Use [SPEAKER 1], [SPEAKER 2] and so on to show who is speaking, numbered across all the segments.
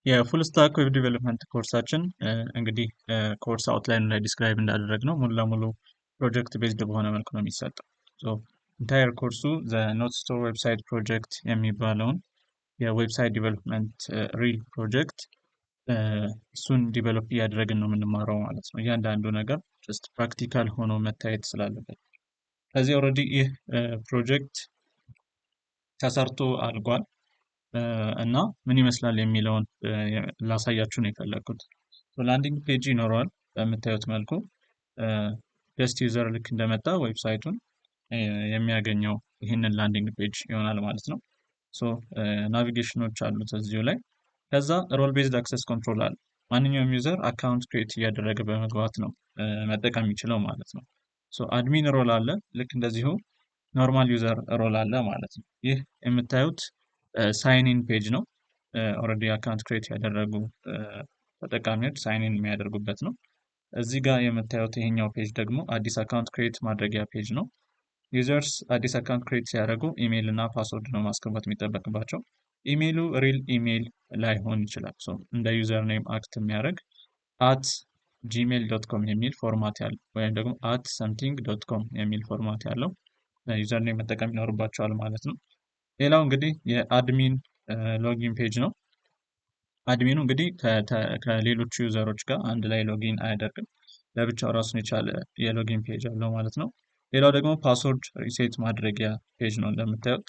[SPEAKER 1] የፉል ስታክ ዌብ ዲቨሎፕመንት ኮርሳችን እንግዲህ ኮርስ አውትላይን ላይ ዲስክራይብ እንዳደረግነው ሙሉ ለሙሉ ፕሮጀክት ቤዝድ በሆነ መልኩ ነው የሚሰጠው። ኢንታየር ኮርሱ ዘ ኖት ስቶር ዌብሳይት ፕሮጀክት የሚባለውን የዌብሳይት ዲቨሎፕመንት ሪል ፕሮጀክት እሱን ዲቨሎፕ እያደረግን ነው የምንማረው ማለት ነው። እያንዳንዱ ነገር ጀስት ፕራክቲካል ሆኖ መታየት ስላለበት ከዚህ ኦልሬዲ ይህ ፕሮጀክት ተሰርቶ አልቋል። እና ምን ይመስላል የሚለውን ላሳያችሁ ነው የፈለግኩት። ላንዲንግ ፔጅ ይኖረዋል በምታዩት መልኩ ገስት ዩዘር ልክ እንደመጣ ዌብሳይቱን የሚያገኘው ይህንን ላንዲንግ ፔጅ ይሆናል ማለት ነው። ናቪጌሽኖች አሉት እዚሁ ላይ። ከዛ ሮል ቤዝድ አክሰስ ኮንትሮል አለ። ማንኛውም ዩዘር አካውንት ክሬት እያደረገ በመግባት ነው መጠቀም የሚችለው ማለት ነው። አድሚን ሮል አለ፣ ልክ እንደዚሁ ኖርማል ዩዘር ሮል አለ ማለት ነው። ይህ የምታዩት ሳይኒን ፔጅ ነው። ኦልሬዲ አካውንት ክሬት ያደረጉ ተጠቃሚዎች ሳይኒን የሚያደርጉበት ነው። እዚህ ጋር የምታዩት ይሄኛው ፔጅ ደግሞ አዲስ አካውንት ክሬት ማድረጊያ ፔጅ ነው። ዩዘርስ አዲስ አካውንት ክሬት ሲያደርጉ ኢሜይል እና ፓስወርድ ነው ማስገባት የሚጠበቅባቸው። ኢሜይሉ ሪል ኢሜይል ላይሆን ይችላል። እንደ ዩዘር ኔም አክት የሚያደርግ @gmail.com የሚል ፎርማት ያለው ወይም ደግሞ @something.com የሚል ፎርማት ያለው ዩዘር ኔም መጠቀም ይኖርባቸዋል ማለት ነው። ሌላው እንግዲህ የአድሚን ሎጊን ፔጅ ነው። አድሚኑ እንግዲህ ከሌሎቹ ዩዘሮች ጋር አንድ ላይ ሎጊን አያደርግም። ለብቻው ራሱን የቻለ የሎጊን ፔጅ አለው ማለት ነው። ሌላው ደግሞ ፓስወርድ ሪሴት ማድረጊያ ፔጅ ነው። እንደምታዩት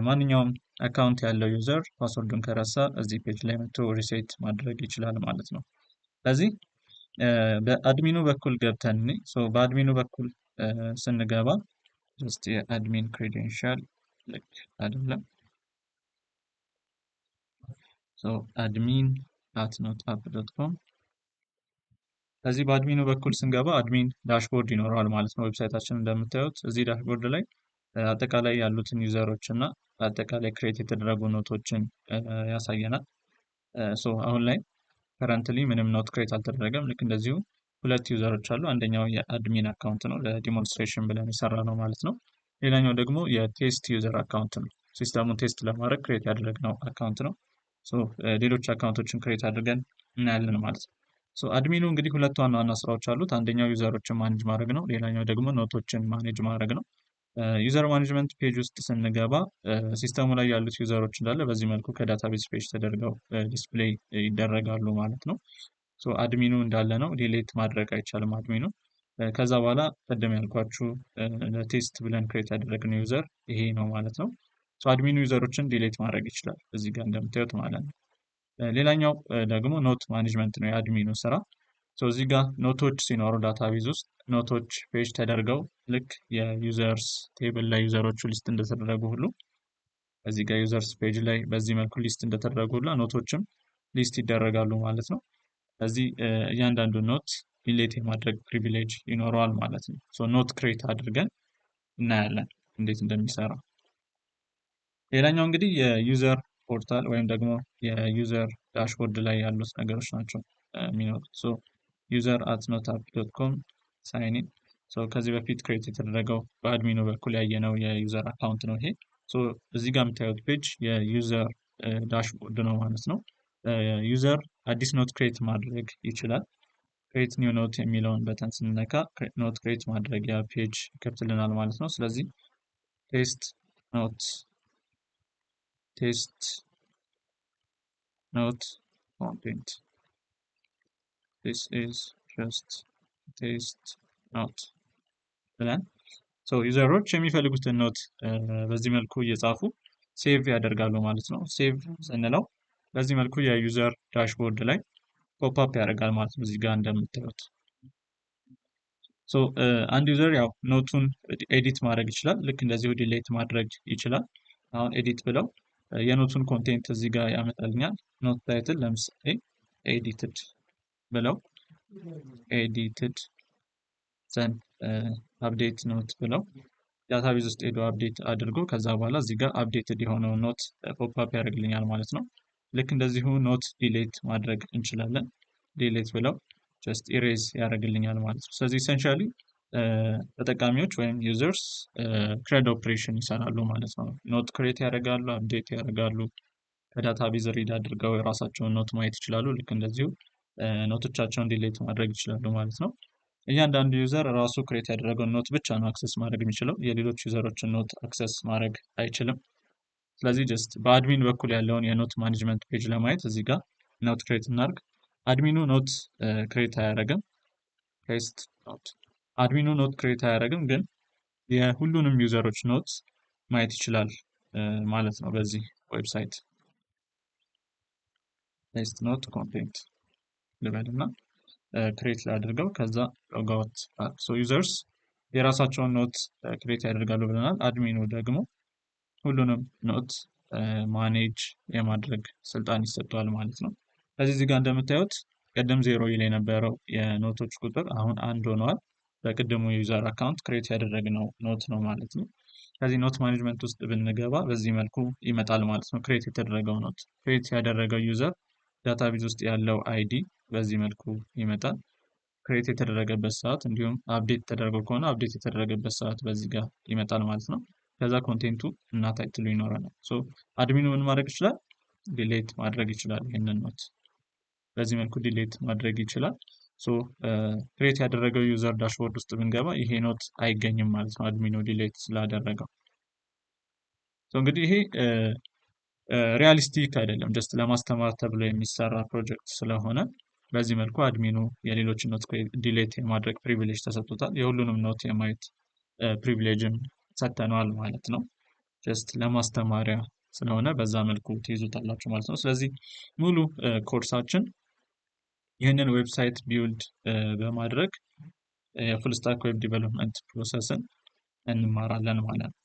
[SPEAKER 1] ማንኛውም አካውንት ያለው ዩዘር ፓስወርዱን ከረሳ እዚህ ፔጅ ላይ መጥቶ ሪሴት ማድረግ ይችላል ማለት ነው። ስለዚህ በአድሚኑ በኩል ገብተን በአድሚኑ በኩል ስንገባ ጀስት የአድሚን ክሬዴንሻል ልክ አይደለም። admin@notapp.com ከዚህ በአድሚኑ በኩል ስንገባ አድሚን ዳሽቦርድ ይኖረዋል ማለት ነው። ዌብሳይታችን እንደምታዩት እዚህ ዳሽቦርድ ላይ አጠቃላይ ያሉትን ዩዘሮች እና አጠቃላይ ክሬት የተደረጉ ኖቶችን ያሳየናል። አሁን ላይ ከረንትሊ ምንም ኖት ክሬት አልተደረገም። ልክ እንደዚሁ ሁለት ዩዘሮች አሉ። አንደኛው የአድሚን አካውንት ነው፣ ለዲሞንስትሬሽን ብለን የሰራ ነው ማለት ነው። ሌላኛው ደግሞ የቴስት ዩዘር አካውንት ነው። ሲስተሙን ቴስት ለማድረግ ክሬት ያደረግነው አካውንት ነው። ሌሎች አካውንቶችን ክሬት አድርገን እናያለን ማለት ነው። አድሚኑ እንግዲህ ሁለት ዋና ዋና ስራዎች አሉት። አንደኛው ዩዘሮችን ማኔጅ ማድረግ ነው። ሌላኛው ደግሞ ኖቶችን ማኔጅ ማድረግ ነው። ዩዘር ማኔጅመንት ፔጅ ውስጥ ስንገባ ሲስተሙ ላይ ያሉት ዩዘሮች እንዳለ በዚህ መልኩ ከዳታቤዝ ፔጅ ተደርገው ዲስፕሌይ ይደረጋሉ ማለት ነው። አድሚኑ እንዳለ ነው፣ ዲሌት ማድረግ አይቻልም አድሚኑ። ከዛ በኋላ ቀደም ያልኳችሁ ለቴስት ብለን ክሬት ያደረግነው ዩዘር ይሄ ነው ማለት ነው። አድሚኑ ዩዘሮችን ዲሌት ማድረግ ይችላል እዚህ ጋር እንደምታዩት ማለት ነው። ሌላኛው ደግሞ ኖት ማኔጅመንት ነው የአድሚኑ ስራ። እዚህ ጋር ኖቶች ሲኖሩ ዳታቤዝ ውስጥ ኖቶች ፔጅ ተደርገው ልክ የዩዘርስ ቴብል ላይ ዩዘሮቹ ሊስት እንደተደረጉ ሁሉ እዚህ ጋር ዩዘርስ ፔጅ ላይ በዚህ መልኩ ሊስት እንደተደረጉ ሁሉ ኖቶችም ሊስት ይደረጋሉ ማለት ነው። እዚህ እያንዳንዱ ኖት ዲሌት የማድረግ ፕሪቪሌጅ ይኖረዋል ማለት ነው። ኖት ክሬት አድርገን እናያለን እንዴት እንደሚሰራ። ሌላኛው እንግዲህ የዩዘር ፖርታል ወይም ደግሞ የዩዘር ዳሽቦርድ ላይ ያሉት ነገሮች ናቸው የሚኖሩት። user@notapp.com ሳይኒን ከዚህ በፊት ክሬት የተደረገው በአድሚኑ በኩል ያየነው የዩዘር አካውንት ነው ይሄ። እዚህ ጋር የምታዩት ፔጅ የዩዘር ዳሽቦርድ ነው ማለት ነው። ዩዘር አዲስ ኖት ክሬት ማድረግ ይችላል። ክሬት ኒው ኖት የሚለውን በተን ስንነካ ኖት ክሬት ማድረጊያ ፔጅ ይከፍትልናል ማለት ነው። ስለዚህ ቴስት ኖት ኮንቴንት this is just test note ብለን ዩዘሮች የሚፈልጉትን ኖት በዚህ መልኩ እየጻፉ ሴቭ ያደርጋሉ ማለት ነው። ሴቭ ስንለው በዚህ መልኩ የዩዘር ዳሽቦርድ ላይ ፖፕ አፕ ያደርጋል ማለት ነው። እዚህ ጋር እንደምታዩት አንድ ዩዘር ያው ኖቱን ኤዲት ማድረግ ይችላል። ልክ እንደዚሁ ዲሌት ማድረግ ይችላል። አሁን ኤዲት ብለው የኖቱን ኮንቴንት እዚህ ጋር ያመጣልኛል። ኖት ታይትል ለምሳሌ ኤዲትድ ብለው ኤዲትድ ዘን አፕዴት ኖት ብለው ዳታቤዝ ውስጥ ሄዶ አፕዴት አድርጎ ከዛ በኋላ እዚህ ጋር አፕዴትድ የሆነው ኖት ፖፕ አፕ ያደርግልኛል ማለት ነው። ልክ እንደዚሁ ኖት ዲሌት ማድረግ እንችላለን። ዲሌት ብለው ጀስት ኢሬዝ ያደርግልኛል ማለት ነው። ስለዚህ ኢሰንሻሊ ተጠቃሚዎች ወይም ዩዘርስ ክሬድ ኦፕሬሽን ይሰራሉ ማለት ነው። ኖት ክሬት ያደርጋሉ፣ አፕዴት ያደርጋሉ፣ ከዳታቤዝ ሪድ አድርገው የራሳቸውን ኖት ማየት ይችላሉ። ልክ እንደዚሁ ኖቶቻቸውን ዲሌት ማድረግ ይችላሉ ማለት ነው። እያንዳንዱ ዩዘር ራሱ ክሬት ያደረገውን ኖት ብቻ ነው አክሰስ ማድረግ የሚችለው። የሌሎች ዩዘሮችን ኖት አክሰስ ማድረግ አይችልም። ስለዚህ ጀስት በአድሚን በኩል ያለውን የኖት ማኔጅመንት ፔጅ ለማየት እዚህ ጋር ኖት ክሬት እናድርግ። አድሚኑ ኖት ክሬት አያደርግም። ፔስት ኖት። አድሚኑ ኖት ክሬት አያደርግም፣ ግን የሁሉንም ዩዘሮች ኖት ማየት ይችላል ማለት ነው። በዚህ ዌብሳይት ፔስት ኖት ኮንቴንት ልበልና ክሬት ላድርገው። ከዛ ሎጋውት ሶ ዩዘርስ የራሳቸውን ኖት ክሬት ያደርጋሉ ብለናል። አድሚኑ ደግሞ ሁሉንም ኖት ማኔጅ የማድረግ ስልጣን ይሰጠዋል ማለት ነው። ስለዚህ እዚህ ጋር እንደምታዩት ቀደም 0 ይል የነበረው የኖቶች ቁጥር አሁን 1 ሆነዋል። በቅድሙ ዩዘር አካውንት ክሬት ያደረግነው ኖት ነው ማለት ነው። ስለዚህ ኖት ማኔጅመንት ውስጥ ብንገባ በዚህ መልኩ ይመጣል ማለት ነው። ክሬት የተደረገው ኖት ክሬት ያደረገው ዩዘር ዳታቤዝ ውስጥ ያለው አይዲ በዚህ መልኩ ይመጣል። ክሬት የተደረገበት ሰዓት እንዲሁም አፕዴት ተደርጎ ከሆነ አፕዴት የተደረገበት ሰዓት በዚህ ጋር ይመጣል ማለት ነው። ከዛ ኮንቴንቱ እና ታይትሉ ይኖረናል። ሶ አድሚኑ ምን ማድረግ ይችላል? ዲሌት ማድረግ ይችላል። ይህንን ኖት በዚህ መልኩ ዲሌት ማድረግ ይችላል። ሶ ክሬት ያደረገው ዩዘር ዳሽቦርድ ውስጥ ብንገባ ይሄ ኖት አይገኝም ማለት ነው፣ አድሚኑ ዲሌት ስላደረገው። ሶ እንግዲህ ይሄ ሪያሊስቲክ አይደለም፣ ጀስት ለማስተማር ተብሎ የሚሰራ ፕሮጀክት ስለሆነ በዚህ መልኩ አድሚኑ የሌሎችን ኖት ዲሌት የማድረግ ፕሪቪሌጅ ተሰጥቶታል። የሁሉንም ኖት የማየት ፕሪቪሌጅም ሰጥተነዋል ማለት ነው። ጀስት ለማስተማሪያ ስለሆነ በዛ መልኩ ትይዙታላችሁ ማለት ነው። ስለዚህ ሙሉ ኮርሳችን ይህንን ዌብሳይት ቢውልድ በማድረግ የፉል ስታክ ዌብ ዲቨሎፕመንት ፕሮሰስን እንማራለን ማለት ነው።